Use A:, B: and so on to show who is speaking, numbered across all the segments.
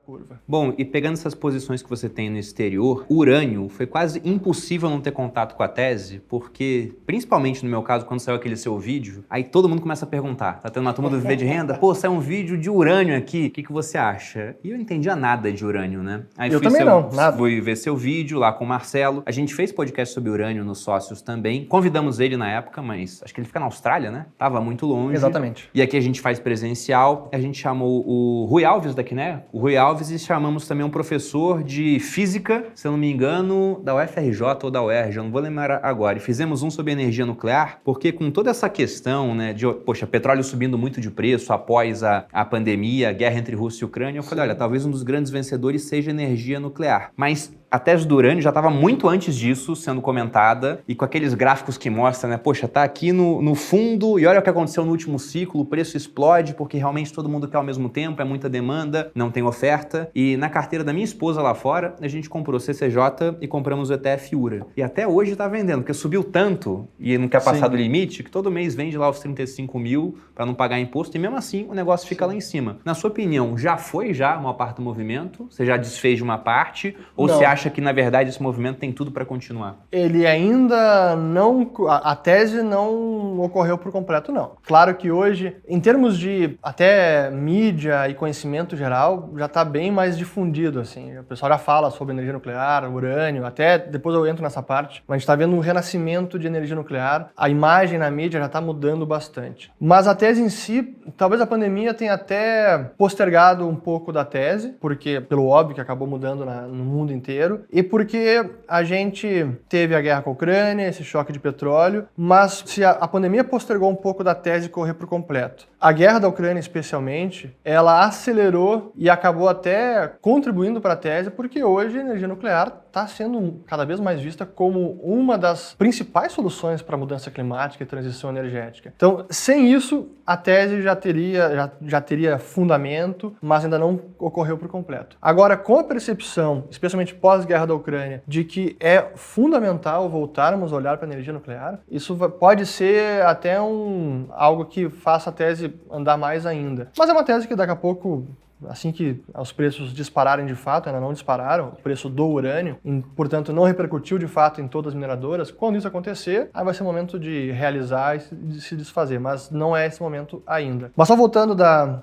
A: curva.
B: Bom, e pegando essas posições que você tem no exterior, urânio, foi quase impossível não ter contato com a tese, porque, principalmente no meu caso, quando saiu aquele seu vídeo, aí todo mundo começa a perguntar, tá tendo uma turma do Viver de Renda? Pô, saiu um vídeo de urânio aqui, o que você acha? E eu não entendia nada de urânio, né? Aí
A: Eu também não, nada.
B: Fui ver seu vídeo lá com o Marcelo, a gente fez podcast sobre urânio nos Sócios também, convidamos ele na época, mas acho que ele fica na Austrália, né? Tava muito longe.
A: Exatamente.
B: E aqui a gente faz presencial, a gente chamou o Rui Alves daqui, né? O Rui Alves, e chamamos também um professor de física, se eu não me engano, da UFRJ ou da UERJ, eu não vou lembrar agora. E fizemos um sobre energia nuclear, porque com toda essa questão, né, de, poxa, petróleo subindo muito de preço após a pandemia, a guerra entre Rússia e Ucrânia, eu falei, olha, talvez um dos grandes vencedores seja energia nuclear. Mas a tese do urânio já estava muito antes disso sendo comentada, e com aqueles gráficos que mostram, né, poxa, tá aqui no fundo, e olha o que aconteceu no último ciclo, o preço explode porque realmente todo mundo quer ao mesmo tempo, é muita demanda, não tem oferta. E na carteira da minha esposa lá fora, a gente comprou CCJ e compramos o ETF URA. E até hoje tá vendendo, porque subiu tanto e não quer passar do limite, que todo mês vende lá os 35 mil para não pagar imposto, e mesmo assim o negócio fica lá em cima. Na sua opinião, já foi uma parte do movimento? Você já desfez de uma parte? Ou você acha que, na verdade, esse movimento tem tudo para continuar?
A: Ele ainda não... A tese não ocorreu por completo, não. Claro que hoje, em termos de até mídia e conhecimento geral, já está bem mais difundido, assim. O pessoal já fala sobre energia nuclear, urânio, até depois eu entro nessa parte, mas a gente está vendo um renascimento de energia nuclear. A imagem na mídia já está mudando bastante. Mas a tese em si, talvez a pandemia tenha até postergado um pouco da tese, porque, pelo óbvio, que acabou mudando no mundo inteiro, e porque a gente teve a guerra com a Ucrânia, esse choque de petróleo, mas se a pandemia postergou um pouco da tese correr por completo. A guerra da Ucrânia, especialmente, ela acelerou e acabou até contribuindo para a tese, porque hoje a energia nuclear está sendo cada vez mais vista como uma das principais soluções para a mudança climática e transição energética. Então, sem isso, a tese já teria fundamento, mas ainda não ocorreu por completo. Agora, com a percepção, especialmente pós-guerra da Ucrânia, de que é fundamental voltarmos a olhar para a energia nuclear, isso pode ser até algo que faça a tese andar mais ainda. Mas é uma tese que daqui a pouco, assim que os preços dispararem de fato, ainda não dispararam, o preço do urânio, e, portanto, não repercutiu de fato em todas as mineradoras, quando isso acontecer, aí vai ser o momento de realizar e de se desfazer, mas não é esse momento ainda. Mas só voltando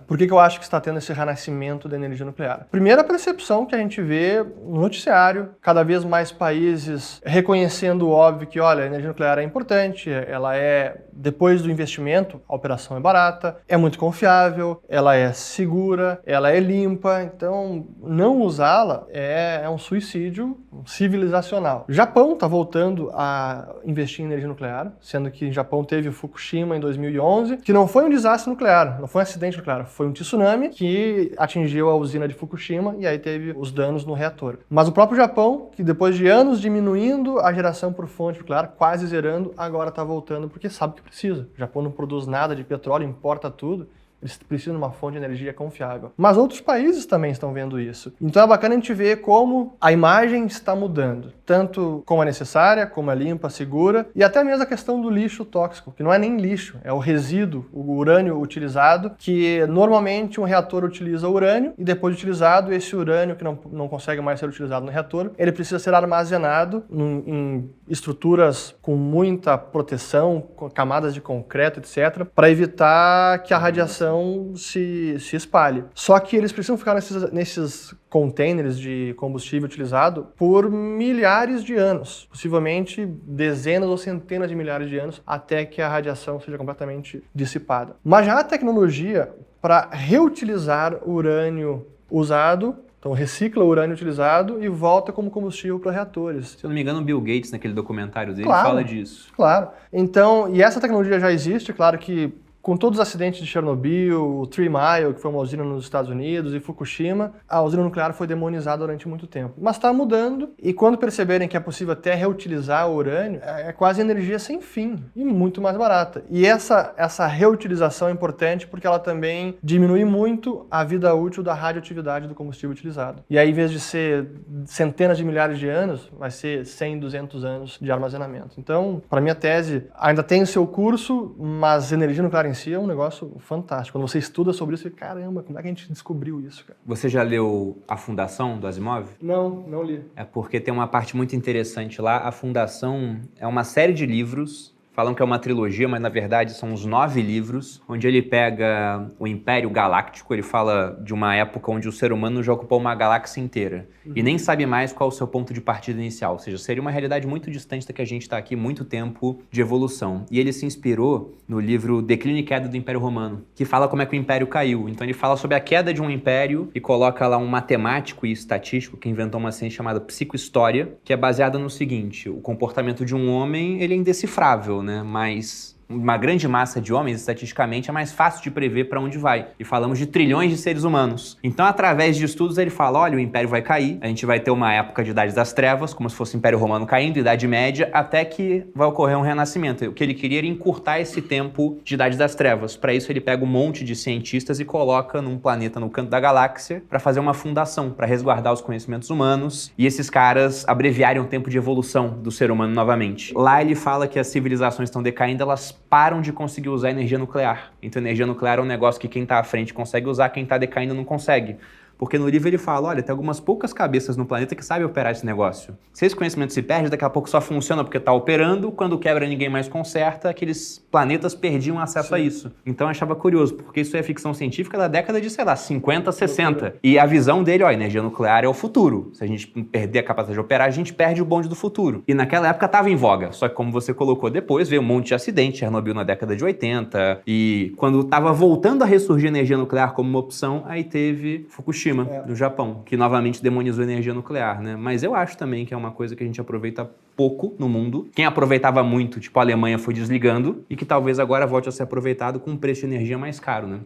A: por que eu acho que está tendo esse renascimento da energia nuclear. Primeiro, a percepção que a gente vê no noticiário, cada vez mais países reconhecendo o óbvio que, olha, a energia nuclear é importante, ela é, depois do investimento, a operação é barata, é muito confiável, ela é segura, ela é limpa, então não usá-la é um suicídio civilizacional. O Japão está voltando a investir em energia nuclear, sendo que o Japão teve o Fukushima em 2011, que não foi um desastre nuclear, não foi um acidente nuclear, foi um tsunami que atingiu a usina de Fukushima e aí teve os danos no reator. Mas o próprio Japão, que depois de anos diminuindo a geração por fonte nuclear, quase zerando, agora está voltando porque sabe que precisa. O Japão não produz nada de petróleo, importa tudo. Eles precisam de uma fonte de energia confiável. Mas outros países também estão vendo isso. Então é bacana a gente ver como a imagem está mudando. Tanto como é necessária, como é limpa, segura, e até mesmo a questão do lixo tóxico, que não é nem lixo, é o resíduo, o urânio utilizado, que normalmente um reator utiliza urânio, e depois de utilizado, esse urânio que não consegue mais ser utilizado no reator, ele precisa ser armazenado em estruturas com muita proteção, com camadas de concreto, etc., para evitar que a radiação se espalhe. Só que eles precisam ficar nesses containers de combustível utilizado por milhares de anos, possivelmente dezenas ou centenas de milhares de anos, até que a radiação seja completamente dissipada. Mas já a tecnologia para reutilizar o urânio usado, então recicla o urânio utilizado e volta como combustível para reatores.
B: Se eu não me engano, o Bill Gates, naquele documentário dele, fala disso.
A: Claro. Então, e essa tecnologia já existe, claro que com todos os acidentes de Chernobyl, o Three Mile, que foi uma usina nos Estados Unidos, e Fukushima, a usina nuclear foi demonizada durante muito tempo. Mas está mudando, e quando perceberem que é possível até reutilizar o urânio, é quase energia sem fim, e muito mais barata. E essa reutilização é importante porque ela também diminui muito a vida útil da radioatividade do combustível utilizado. E aí, em vez de ser centenas de milhares de anos, vai ser 100, 200 anos de armazenamento. Então, para mim, a tese ainda tem o seu curso, mas energia nuclear em si é um negócio fantástico. Quando você estuda sobre isso, você fica, caramba, como é que a gente descobriu isso, cara?
B: Você já leu A Fundação, do Asimov?
A: Não li.
B: É porque tem uma parte muito interessante lá. A Fundação é uma série de livros. Falam que é uma trilogia, mas na verdade são uns 9 livros, onde ele pega o Império Galáctico, ele fala de uma época onde o ser humano já ocupou uma galáxia inteira e nem sabe mais qual é o seu ponto de partida inicial, ou seja, seria uma realidade muito distante da que a gente está aqui, muito tempo de evolução. E ele se inspirou no livro Declínio e Queda do Império Romano, que fala como é que o Império caiu. Então ele fala sobre a queda de um império e coloca lá um matemático e estatístico que inventou uma ciência chamada psicohistória, que é baseada no seguinte: o comportamento de um homem, ele é indecifrável, né? Mas uma grande massa de homens, estatisticamente, é mais fácil de prever para onde vai. E falamos de trilhões de seres humanos. Então, através de estudos, ele fala, olha, o Império vai cair, a gente vai ter uma época de Idade das Trevas, como se fosse o Império Romano caindo, Idade Média, até que vai ocorrer um renascimento. O que ele queria era encurtar esse tempo de Idade das Trevas. Para isso, ele pega um monte de cientistas e coloca num planeta no canto da galáxia para fazer uma fundação, para resguardar os conhecimentos humanos e esses caras abreviarem o tempo de evolução do ser humano novamente. Lá ele fala que as civilizações estão decaindo, elas param de conseguir usar energia nuclear. Então, energia nuclear é um negócio que quem está à frente consegue usar, quem está decaindo não consegue. Porque no livro ele fala, olha, tem algumas poucas cabeças no planeta que sabem operar esse negócio. Se esse conhecimento se perde, daqui a pouco só funciona porque está operando, quando quebra ninguém mais conserta, aqueles planetas perdiam acesso a isso. Então eu achava curioso, porque isso é ficção científica da década de, sei lá, 50, 60. E a visão dele, ó, energia nuclear é o futuro. Se a gente perder a capacidade de operar, a gente perde o bonde do futuro. E naquela época estava em voga, só que como você colocou depois, veio um monte de acidente, Chernobyl na década de 80, e quando estava voltando a ressurgir a energia nuclear como uma opção, aí teve Fukushima. Do Japão, que novamente demonizou a energia nuclear, né? Mas eu acho também que é uma coisa que a gente aproveita pouco no mundo. Quem aproveitava muito, tipo a Alemanha, foi desligando e que talvez agora volte a ser aproveitado com um preço de energia mais caro, né?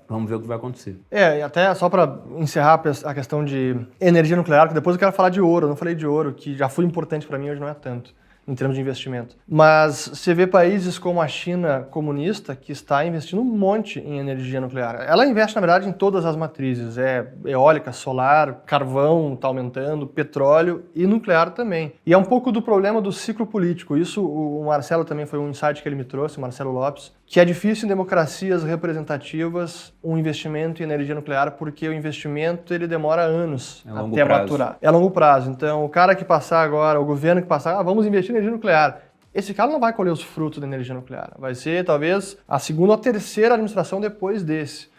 B: Vamos ver o que vai acontecer.
A: E até só para encerrar a questão de energia nuclear, que depois eu quero falar de ouro. Eu não falei de ouro, que já foi importante para mim, hoje não é tanto em termos de investimento. Mas você vê países como a China comunista que está investindo um monte em energia nuclear. Ela investe, na verdade, em todas as matrizes. É eólica, solar, carvão está aumentando, petróleo e nuclear também. E é um pouco do problema do ciclo político. Isso o Marcelo também foi um insight que ele me trouxe, o Marcelo Lopes, que é difícil em democracias representativas um investimento em energia nuclear, porque o investimento ele demora anos até maturar. É longo prazo. Então, o cara que passar agora, o governo que passar, vamos investir em energia nuclear. Esse cara não vai colher os frutos da energia nuclear. Vai ser, talvez, a segunda ou a terceira administração depois desse.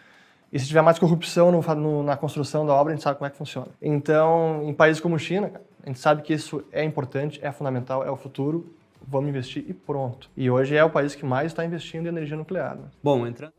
A: E se tiver mais corrupção na construção da obra, a gente sabe como é que funciona. Então, em países como China, a gente sabe que isso é importante, é fundamental, é o futuro. Vamos investir e pronto. E hoje é o país que mais está investindo em energia nuclear. Né?
B: Bom, entrando...